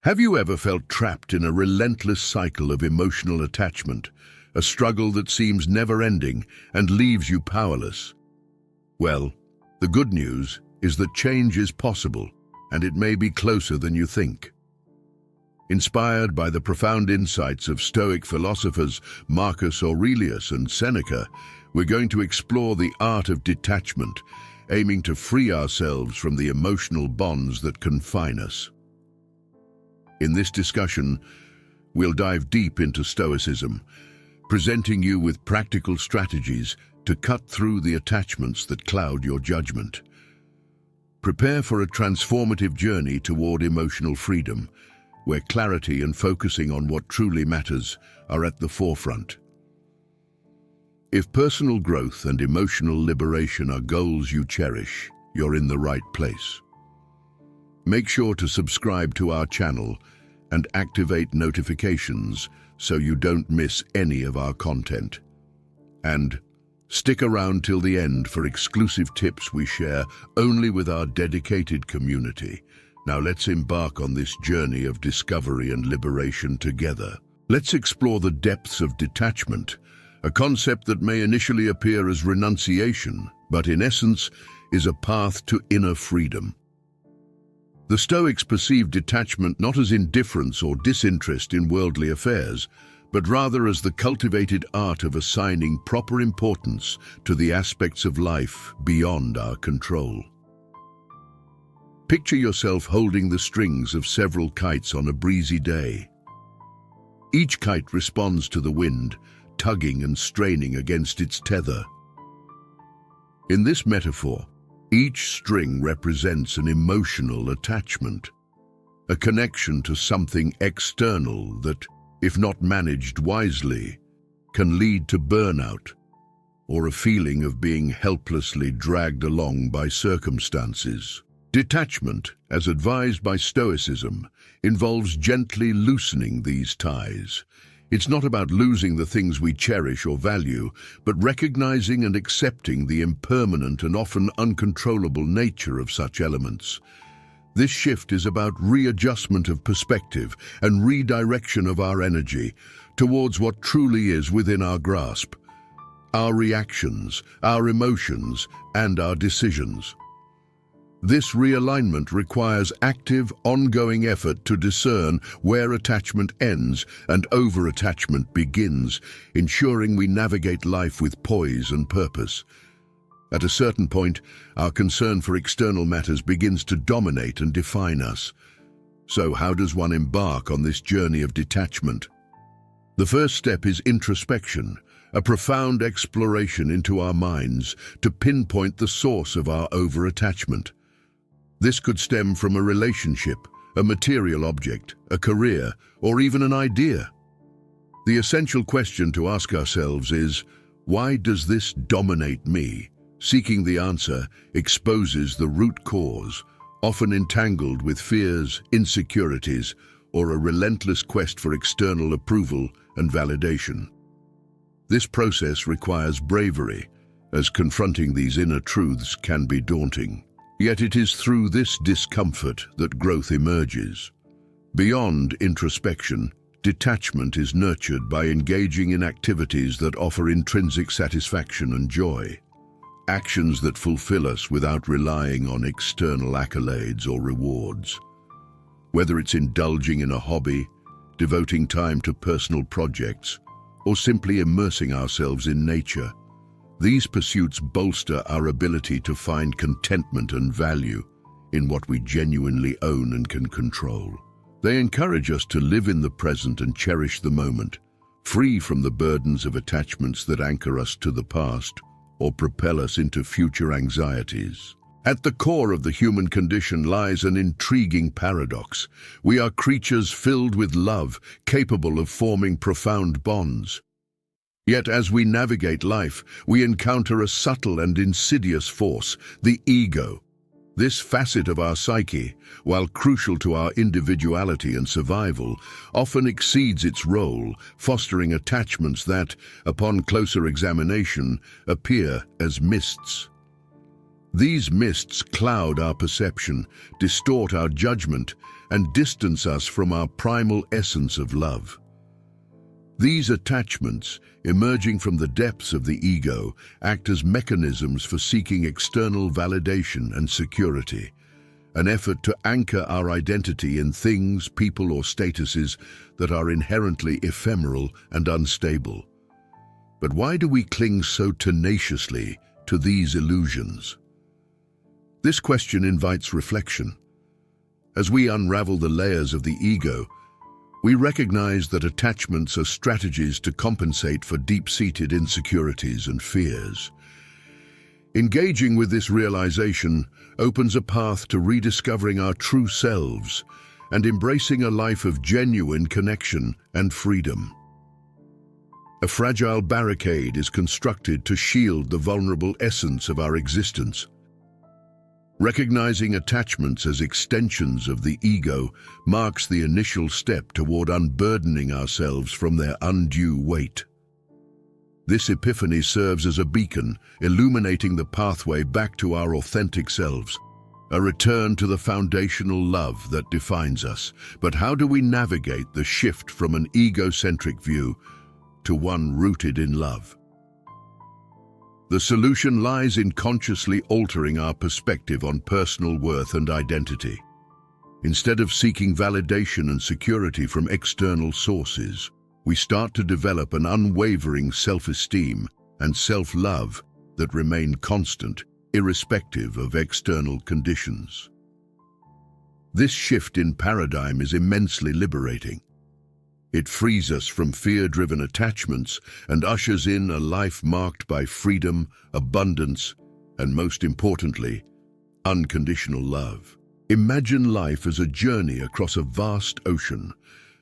Have you ever felt trapped in a relentless cycle of emotional attachment, a struggle that seems never-ending and leaves you powerless? Well, the good news is that change is possible, and it may be closer than you think. Inspired by the profound insights of Stoic philosophers Marcus Aurelius and Seneca, we're going to explore the art of detachment, aiming to free ourselves from the emotional bonds that confine us. In this discussion, we'll dive deep into Stoicism, presenting you with practical strategies to cut through the attachments that cloud your judgment. Prepare for a transformative journey toward emotional freedom, where clarity and focusing on what truly matters are at the forefront. If personal growth and emotional liberation are goals you cherish, you're in the right place. Make sure to subscribe to our channel and activate notifications so you don't miss any of our content. And stick around till the end for exclusive tips we share only with our dedicated community. Now let's embark on this journey of discovery and liberation together. Let's explore the depths of detachment, a concept that may initially appear as renunciation, but in essence is a path to inner freedom. The Stoics perceived detachment not as indifference or disinterest in worldly affairs, but rather as the cultivated art of assigning proper importance to the aspects of life beyond our control. Picture yourself holding the strings of several kites on a breezy day. Each kite responds to the wind, tugging and straining against its tether. In this metaphor, each string represents an emotional attachment, a connection to something external that, if not managed wisely, can lead to burnout or a feeling of being helplessly dragged along by circumstances. Detachment, as advised by Stoicism, involves gently loosening these ties. It's not about losing the things we cherish or value, but recognizing and accepting the impermanent and often uncontrollable nature of such elements. This shift is about readjustment of perspective and redirection of our energy towards what truly is within our grasp: our reactions, our emotions, and our decisions. This realignment requires active, ongoing effort to discern where attachment ends and over-attachment begins, ensuring we navigate life with poise and purpose. At a certain point, our concern for external matters begins to dominate and define us. So how does one embark on this journey of detachment? The first step is introspection, a profound exploration into our minds to pinpoint the source of our over-attachment. This could stem from a relationship, a material object, a career, or even an idea. The essential question to ask ourselves is, why does this dominate me? Seeking the answer exposes the root cause, often entangled with fears, insecurities, or a relentless quest for external approval and validation. This process requires bravery, as confronting these inner truths can be daunting. Yet it is through this discomfort that growth emerges. Beyond introspection, detachment is nurtured by engaging in activities that offer intrinsic satisfaction and joy. Actions that fulfill us without relying on external accolades or rewards. Whether it's indulging in a hobby, devoting time to personal projects, or simply immersing ourselves in nature, these pursuits bolster our ability to find contentment and value in what we genuinely own and can control. They encourage us to live in the present and cherish the moment, free from the burdens of attachments that anchor us to the past or propel us into future anxieties. At the core of the human condition lies an intriguing paradox. We are creatures filled with love, capable of forming profound bonds. Yet as we navigate life, we encounter a subtle and insidious force, the ego. This facet of our psyche, while crucial to our individuality and survival, often exceeds its role, fostering attachments that, upon closer examination, appear as mists. These mists cloud our perception, distort our judgment, and distance us from our primal essence of love. These attachments, emerging from the depths of the ego, act as mechanisms for seeking external validation and security, an effort to anchor our identity in things, people, or statuses that are inherently ephemeral and unstable. But why do we cling so tenaciously to these illusions? This question invites reflection. As we unravel the layers of the ego, we recognize that attachments are strategies to compensate for deep-seated insecurities and fears. Engaging with this realization opens a path to rediscovering our true selves and embracing a life of genuine connection and freedom. A fragile barricade is constructed to shield the vulnerable essence of our existence. Recognizing attachments as extensions of the ego marks the initial step toward unburdening ourselves from their undue weight. This epiphany serves as a beacon, illuminating the pathway back to our authentic selves, a return to the foundational love that defines us. But how do we navigate the shift from an egocentric view to one rooted in love? The solution lies in consciously altering our perspective on personal worth and identity. Instead of seeking validation and security from external sources, we start to develop an unwavering self-esteem and self-love that remain constant, irrespective of external conditions. This shift in paradigm is immensely liberating. It frees us from fear-driven attachments and ushers in a life marked by freedom, abundance, and most importantly, unconditional love. Imagine life as a journey across a vast ocean.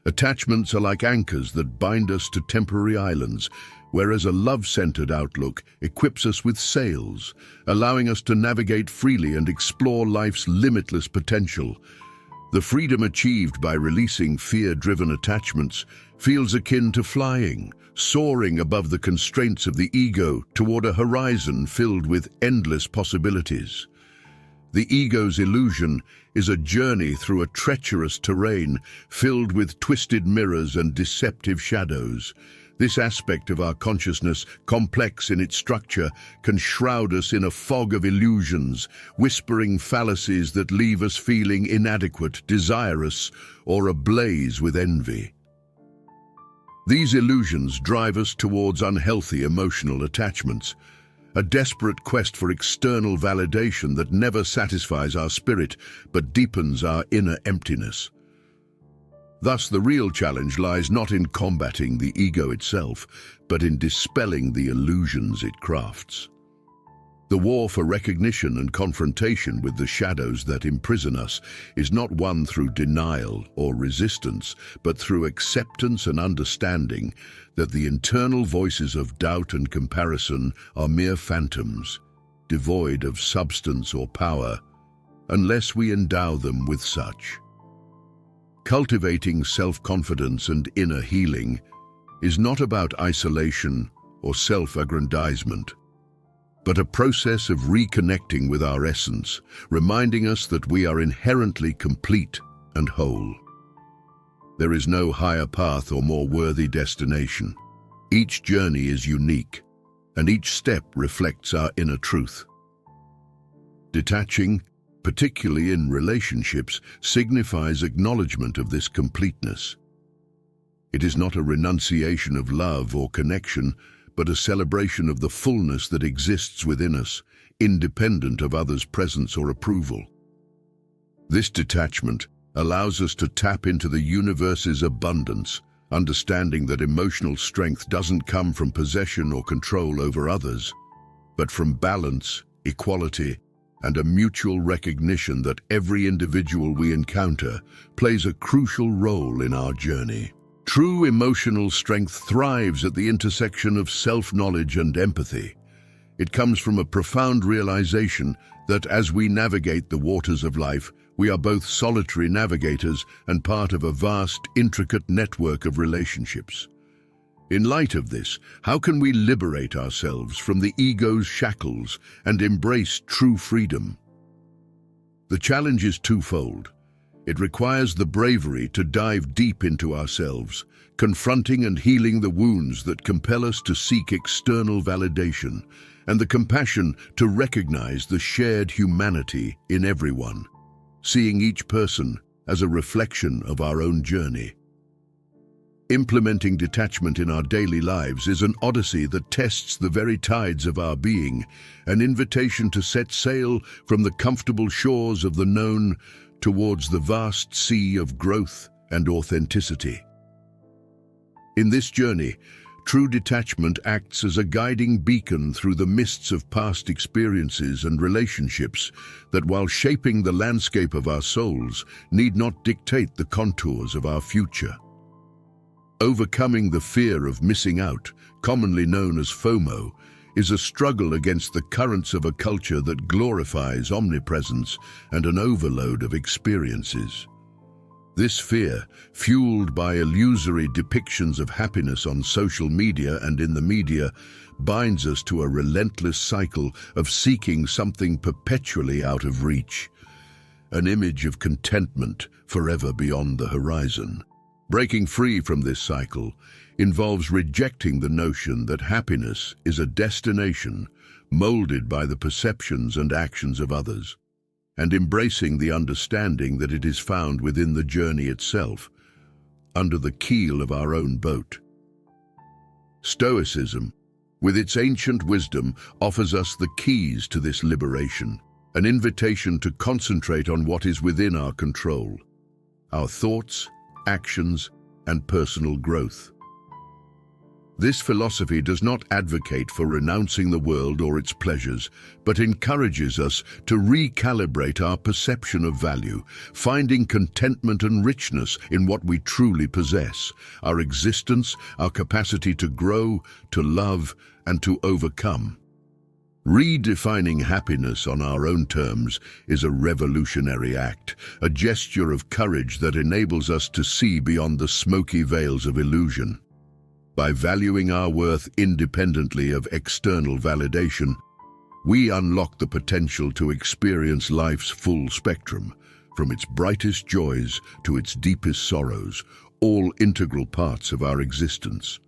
Attachments are like anchors that bind us to temporary islands, whereas a love-centered outlook equips us with sails, allowing us to navigate freely and explore life's limitless potential. The freedom achieved by releasing fear-driven attachments feels akin to flying, soaring above the constraints of the ego toward a horizon filled with endless possibilities. The ego's illusion is a journey through a treacherous terrain filled with twisted mirrors and deceptive shadows. This aspect of our consciousness, complex in its structure, can shroud us in a fog of illusions, whispering fallacies that leave us feeling inadequate, desirous, or ablaze with envy. These illusions drive us towards unhealthy emotional attachments, a desperate quest for external validation that never satisfies our spirit but deepens our inner emptiness. Thus, the real challenge lies not in combating the ego itself, but in dispelling the illusions it crafts. The war for recognition and confrontation with the shadows that imprison us is not won through denial or resistance, but through acceptance and understanding that the internal voices of doubt and comparison are mere phantoms, devoid of substance or power, unless we endow them with such. Cultivating self-confidence and inner healing is not about isolation or self-aggrandizement, but a process of reconnecting with our essence, reminding us that we are inherently complete and whole. There is no higher path or more worthy destination. Each journey is unique, and each step reflects our inner truth. Detaching, particularly in relationships, signifies acknowledgement of this completeness. It is not a renunciation of love or connection, but a celebration of the fullness that exists within us, independent of others' presence or approval. This detachment allows us to tap into the universe's abundance, understanding that emotional strength doesn't come from possession or control over others, but from balance, equality, and a mutual recognition that every individual we encounter plays a crucial role in our journey. True emotional strength thrives at the intersection of self-knowledge and empathy. It comes from a profound realization that as we navigate the waters of life, we are both solitary navigators and part of a vast, intricate network of relationships. In light of this, how can we liberate ourselves from the ego's shackles and embrace true freedom? The challenge is twofold. It requires the bravery to dive deep into ourselves, confronting and healing the wounds that compel us to seek external validation, and the compassion to recognize the shared humanity in everyone, seeing each person as a reflection of our own journey. Implementing detachment in our daily lives is an odyssey that tests the very tides of our being, an invitation to set sail from the comfortable shores of the known towards the vast sea of growth and authenticity. In this journey, true detachment acts as a guiding beacon through the mists of past experiences and relationships that, while shaping the landscape of our souls, need not dictate the contours of our future. Overcoming the fear of missing out, commonly known as FOMO, is a struggle against the currents of a culture that glorifies omnipresence and an overload of experiences. This fear, fueled by illusory depictions of happiness on social media and in the media, binds us to a relentless cycle of seeking something perpetually out of reach, an image of contentment forever beyond the horizon. Breaking free from this cycle involves rejecting the notion that happiness is a destination molded by the perceptions and actions of others, and embracing the understanding that it is found within the journey itself, under the keel of our own boat. Stoicism, with its ancient wisdom, offers us the keys to this liberation, an invitation to concentrate on what is within our control, our thoughts, actions, and personal growth. This philosophy does not advocate for renouncing the world or its pleasures, but encourages us to recalibrate our perception of value, finding contentment and richness in what we truly possess, our existence, our capacity to grow, to love, and to overcome. Redefining happiness on our own terms is a revolutionary act, a gesture of courage that enables us to see beyond the smoky veils of illusion. By valuing our worth independently of external validation, we unlock the potential to experience life's full spectrum, from its brightest joys to its deepest sorrows, all integral parts of our existence.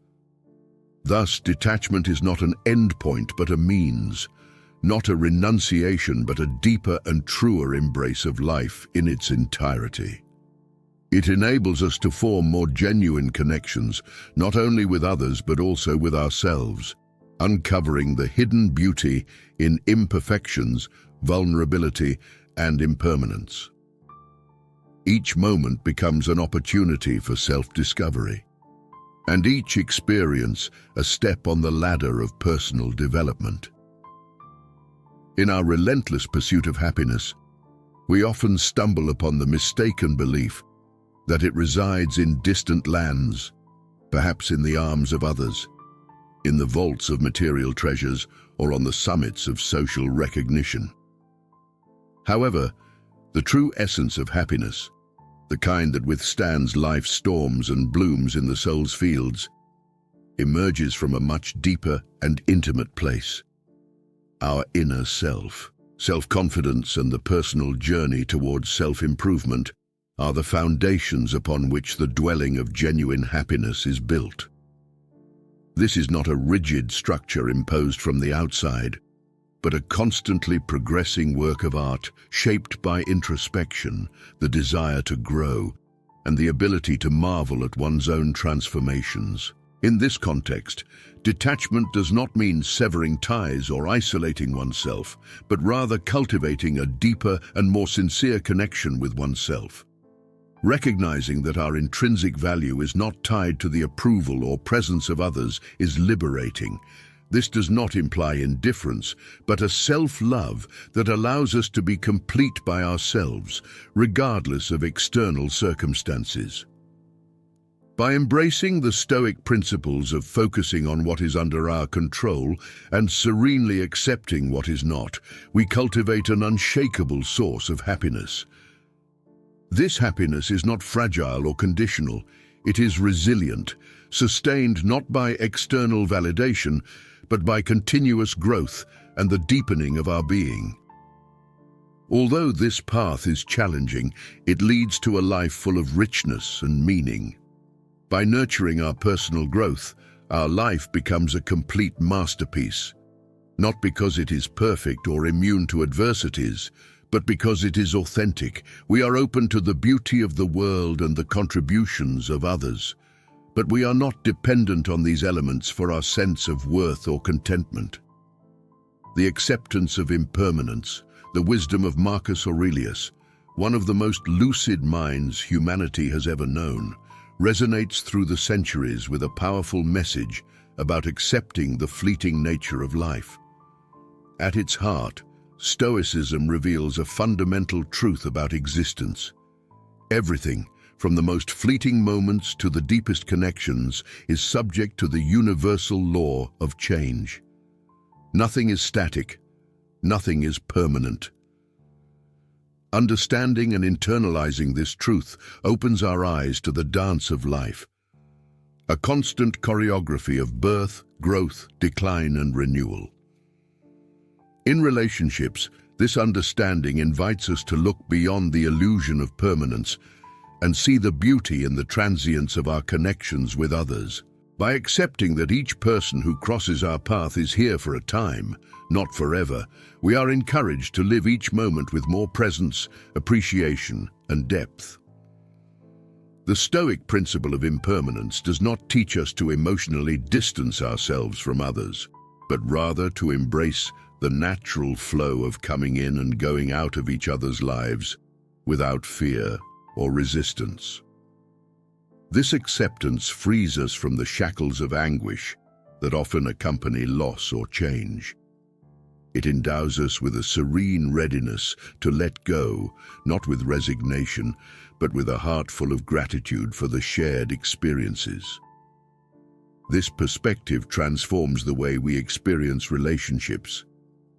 Thus, detachment is not an endpoint but a means, not a renunciation but a deeper and truer embrace of life in its entirety. It enables us to form more genuine connections, not only with others but also with ourselves, uncovering the hidden beauty in imperfections, vulnerability, and impermanence. Each moment becomes an opportunity for self-discovery, and each experience a step on the ladder of personal development. In our relentless pursuit of happiness, we often stumble upon the mistaken belief that it resides in distant lands, perhaps in the arms of others, in the vaults of material treasures, or on the summits of social recognition. However, the true essence of happiness, the kind that withstands life's storms and blooms in the soul's fields, emerges from a much deeper and intimate place. Our inner self, self-confidence, and the personal journey towards self-improvement are the foundations upon which the dwelling of genuine happiness is built. This is not a rigid structure imposed from the outside, but a constantly progressing work of art shaped by introspection, the desire to grow, and the ability to marvel at one's own transformations. In this context, detachment does not mean severing ties or isolating oneself, but rather cultivating a deeper and more sincere connection with oneself. Recognizing that our intrinsic value is not tied to the approval or presence of others is liberating. This does not imply indifference, but a self-love that allows us to be complete by ourselves, regardless of external circumstances. By embracing the Stoic principles of focusing on what is under our control and serenely accepting what is not, we cultivate an unshakable source of happiness. This happiness is not fragile or conditional. It is resilient, sustained not by external validation, but by continuous growth and the deepening of our being. Although this path is challenging, it leads to a life full of richness and meaning. By nurturing our personal growth, our life becomes a complete masterpiece, not because it is perfect or immune to adversities, but because it is authentic. We are open to the beauty of the world and the contributions of others, but we are not dependent on these elements for our sense of worth or contentment. The acceptance of impermanence, the wisdom of Marcus Aurelius, one of the most lucid minds humanity has ever known, resonates through the centuries with a powerful message about accepting the fleeting nature of life. At its heart, Stoicism reveals a fundamental truth about existence. Everything, from the most fleeting moments to the deepest connections, is subject to the universal law of change. Nothing is static. Nothing is permanent. Understanding and internalizing this truth opens our eyes to the dance of life, a constant choreography of birth, growth, decline, and renewal. In relationships, this understanding invites us to look beyond the illusion of permanence and see the beauty in the transience of our connections with others. By accepting that each person who crosses our path is here for a time, not forever, we are encouraged to live each moment with more presence, appreciation, and depth. The Stoic principle of impermanence does not teach us to emotionally distance ourselves from others, but rather to embrace the natural flow of coming in and going out of each other's lives without fear or resistance. This acceptance frees us from the shackles of anguish that often accompany loss or change. It endows us with a serene readiness to let go, not with resignation, but with a heart full of gratitude for the shared experiences. This perspective transforms the way we experience relationships.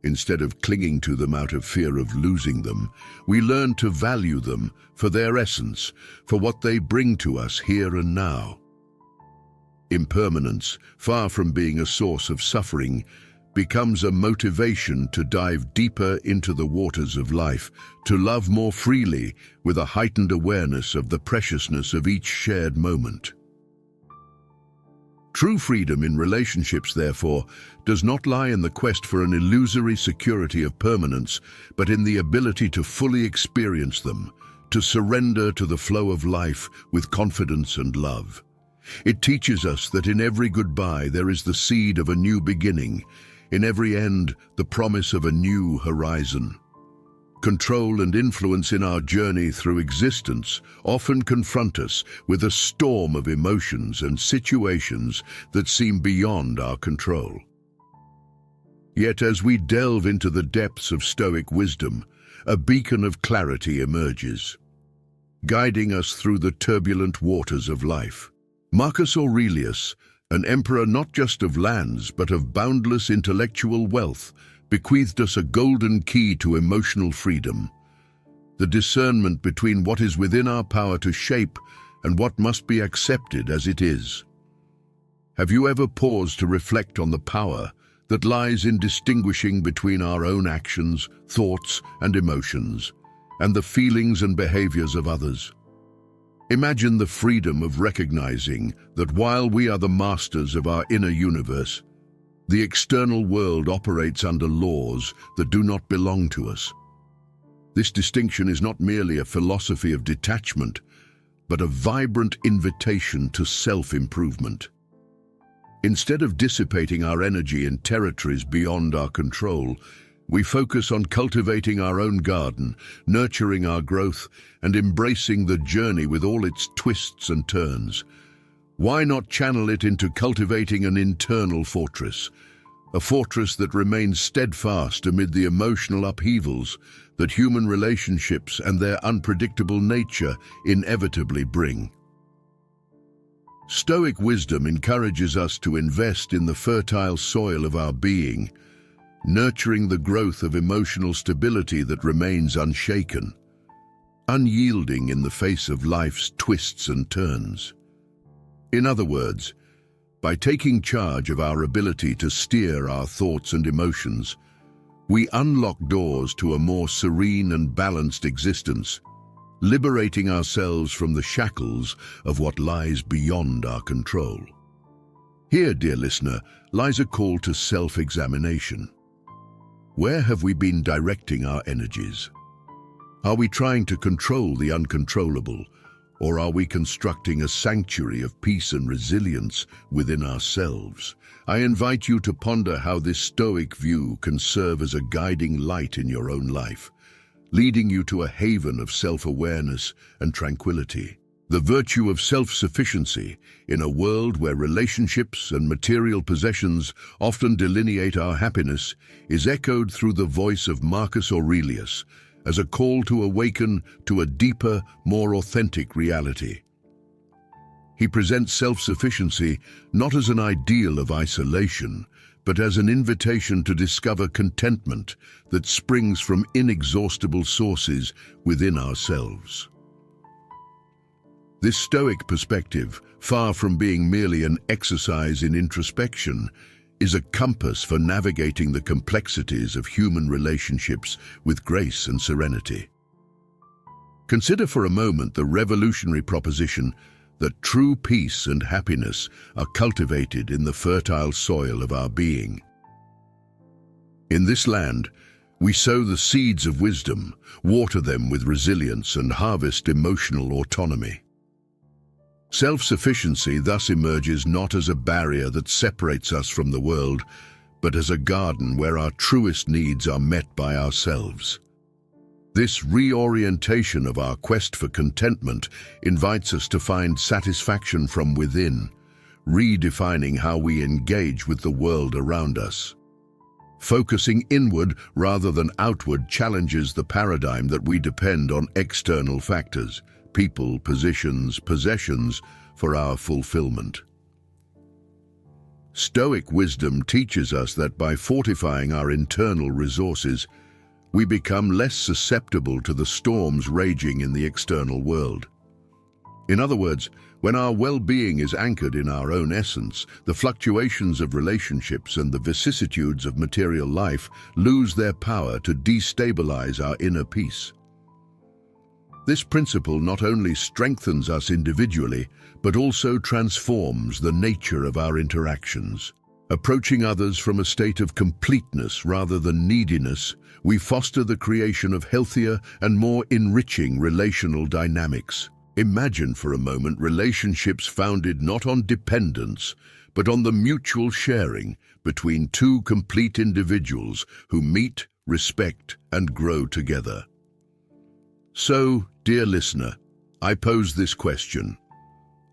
Instead of clinging to them out of fear of losing them, we learn to value them for their essence, for what they bring to us here and now. Impermanence, far from being a source of suffering, becomes a motivation to dive deeper into the waters of life, to love more freely with a heightened awareness of the preciousness of each shared moment. True freedom in relationships, therefore, does not lie in the quest for an illusory security of permanence, but in the ability to fully experience them, to surrender to the flow of life with confidence and love. It teaches us that in every goodbye there is the seed of a new beginning, in every end the promise of a new horizon. Control and influence in our journey through existence often confront us with a storm of emotions and situations that seem beyond our control. Yet as we delve into the depths of Stoic wisdom, a beacon of clarity emerges, guiding us through the turbulent waters of life. Marcus Aurelius, an emperor not just of lands but of boundless intellectual wealth, bequeathed us a golden key to emotional freedom, the discernment between what is within our power to shape and what must be accepted as it is. Have you ever paused to reflect on the power that lies in distinguishing between our own actions, thoughts, and emotions, and the feelings and behaviors of others? Imagine the freedom of recognizing that while we are the masters of our inner universe, the external world operates under laws that do not belong to us. This distinction is not merely a philosophy of detachment, but a vibrant invitation to self-improvement. Instead of dissipating our energy in territories beyond our control, we focus on cultivating our own garden, nurturing our growth, and embracing the journey with all its twists and turns. Why not channel it into cultivating an internal fortress, a fortress that remains steadfast amid the emotional upheavals that human relationships and their unpredictable nature inevitably bring? Stoic wisdom encourages us to invest in the fertile soil of our being, nurturing the growth of emotional stability that remains unshaken, unyielding in the face of life's twists and turns. In other words, by taking charge of our ability to steer our thoughts and emotions, We unlock doors to a more serene and balanced existence, liberating ourselves from the shackles of what lies beyond our control. Here, dear listener, lies a call to self-examination. Where have we been directing our energies? Are we trying to control the uncontrollable, or are we constructing a sanctuary of peace and resilience within ourselves? I invite you to ponder how this stoic view can serve as a guiding light in your own life, leading you to a haven of self-awareness and tranquility. The virtue of self-sufficiency in a world where relationships and material possessions often delineate our happiness is echoed through the voice of Marcus Aurelius as a call to awaken to a deeper, more authentic reality. He presents self-sufficiency not as an ideal of isolation, but as an invitation to discover contentment that springs from inexhaustible sources within ourselves. This Stoic perspective, far from being merely an exercise in introspection, is a compass for navigating the complexities of human relationships with grace and serenity. Consider for a moment the revolutionary proposition that true peace and happiness are cultivated in the fertile soil of our being. In this land, we sow the seeds of wisdom, water them with resilience, and harvest emotional autonomy. Self-sufficiency thus emerges not as a barrier that separates us from the world, but as a garden where our truest needs are met by ourselves. This reorientation of our quest for contentment invites us to find satisfaction from within, redefining how we engage with the world around us. Focusing inward rather than outward challenges the paradigm that we depend on external factors, people, positions, possessions, for our fulfillment. Stoic wisdom teaches us that by fortifying our internal resources, we become less susceptible to the storms raging in the external world. In other words, when our well-being is anchored in our own essence, the fluctuations of relationships and the vicissitudes of material life lose their power to destabilize our inner peace. This principle not only strengthens us individually, but also transforms the nature of our interactions. Approaching others from a state of completeness rather than neediness, we foster the creation of healthier and more enriching relational dynamics. Imagine for a moment relationships founded not on dependence, but on the mutual sharing between two complete individuals who meet, respect, and grow together. So, dear listener, I pose this question.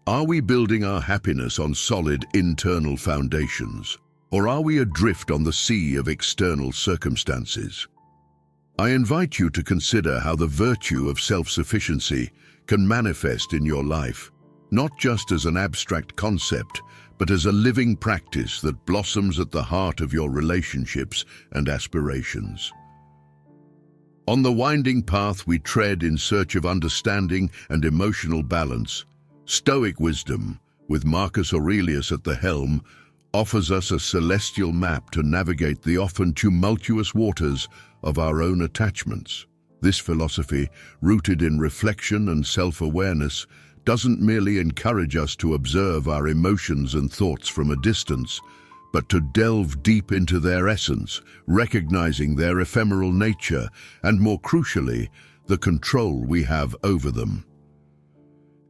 Are we building our happiness on solid internal foundations, or are we adrift on the sea of external circumstances? I invite you to consider how the virtue of self-sufficiency can manifest in your life, not just as an abstract concept, but as a living practice that blossoms at the heart of your relationships and aspirations. On the winding path we tread in search of understanding and emotional balance, Stoic wisdom, with Marcus Aurelius at the helm, offers us a celestial map to navigate the often tumultuous waters of our own attachments. This philosophy, rooted in reflection and self-awareness, doesn't merely encourage us to observe our emotions and thoughts from a distance, but to delve deep into their essence, recognizing their ephemeral nature and, more crucially, the control we have over them.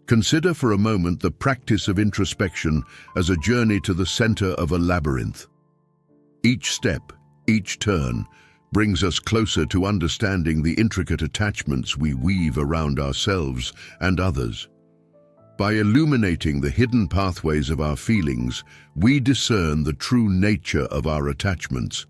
Consider for a moment the practice of introspection as a journey to the center of a labyrinth. Each step, each turn, brings us closer to understanding the intricate attachments we weave around ourselves and others. By illuminating the hidden pathways of our feelings, we discern the true nature of our attachments.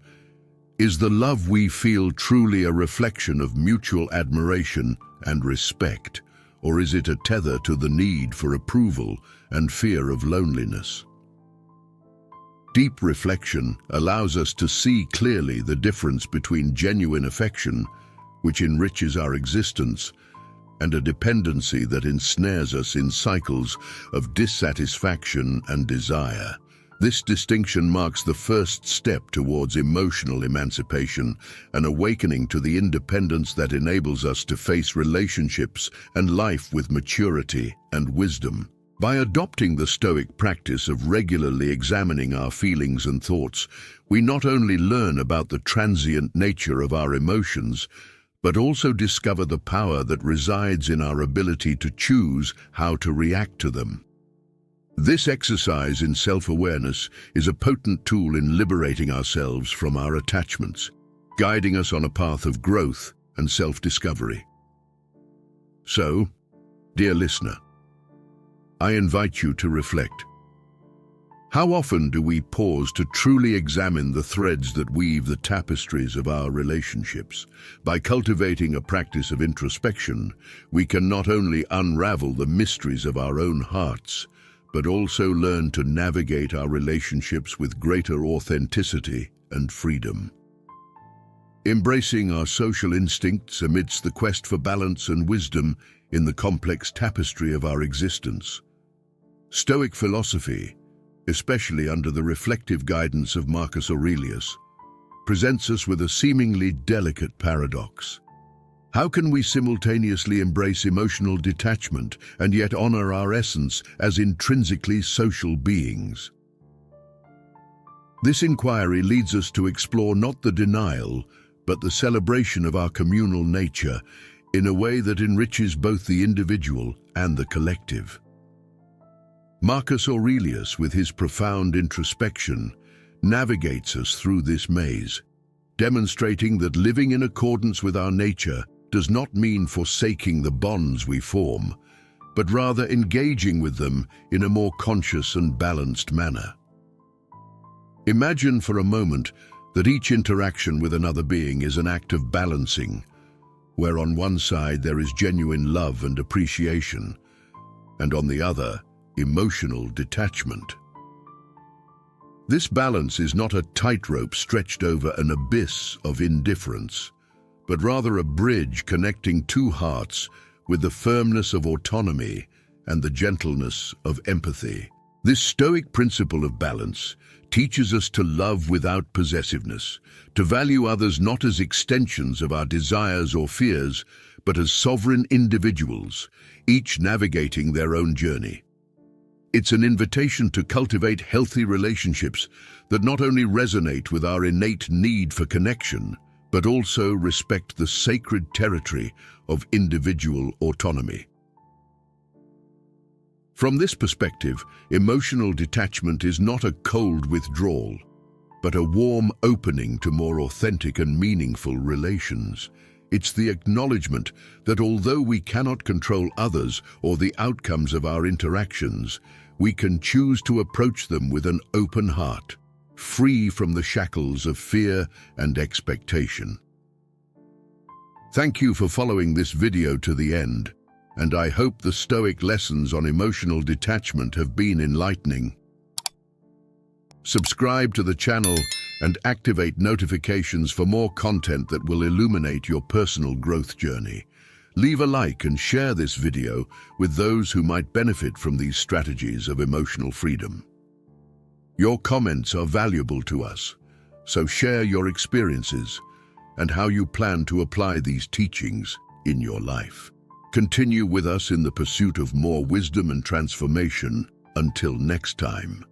Is the love we feel truly a reflection of mutual admiration and respect, or is it a tether to the need for approval and fear of loneliness? Deep reflection allows us to see clearly the difference between genuine affection, which enriches our existence, and a dependency that ensnares us in cycles of dissatisfaction and desire. This distinction marks the first step towards emotional emancipation, an awakening to the independence that enables us to face relationships and life with maturity and wisdom. By adopting the Stoic practice of regularly examining our feelings and thoughts, we not only learn about the transient nature of our emotions, but also discover the power that resides in our ability to choose how to react to them. This exercise in self-awareness is a potent tool in liberating ourselves from our attachments, guiding us on a path of growth and self-discovery. So, dear listener, I invite you to reflect. How often do we pause to truly examine the threads that weave the tapestries of our relationships? By cultivating a practice of introspection, we can not only unravel the mysteries of our own hearts, but also learn to navigate our relationships with greater authenticity and freedom. Embracing our social instincts amidst the quest for balance and wisdom in the complex tapestry of our existence. Stoic philosophy, especially under the reflective guidance of Marcus Aurelius, presents us with a seemingly delicate paradox. How can we simultaneously embrace emotional detachment and yet honor our essence as intrinsically social beings? This inquiry leads us to explore not the denial, but the celebration of our communal nature in a way that enriches both the individual and the collective. Marcus Aurelius, with his profound introspection, navigates us through this maze, demonstrating that living in accordance with our nature does not mean forsaking the bonds we form, but rather engaging with them in a more conscious and balanced manner. Imagine for a moment that each interaction with another being is an act of balancing, where on one side there is genuine love and appreciation, and on the other, emotional detachment. This balance is not a tightrope stretched over an abyss of indifference, but rather a bridge connecting two hearts with the firmness of autonomy and the gentleness of empathy. This Stoic principle of balance teaches us to love without possessiveness, to value others not as extensions of our desires or fears, but as sovereign individuals, each navigating their own journey. It's an invitation to cultivate healthy relationships that not only resonate with our innate need for connection, but also respect the sacred territory of individual autonomy. From this perspective, emotional detachment is not a cold withdrawal, but a warm opening to more authentic and meaningful relations. It's the acknowledgement that although we cannot control others or the outcomes of our interactions, we can choose to approach them with an open heart, free from the shackles of fear and expectation. Thank you for following this video to the end, and I hope the Stoic lessons on emotional detachment have been enlightening. Subscribe to the channel and activate notifications for more content that will illuminate your personal growth journey. Leave a like and share this video with those who might benefit from these strategies of emotional freedom. Your comments are valuable to us, so share your experiences and how you plan to apply these teachings in your life. Continue with us in the pursuit of more wisdom and transformation. Until next time.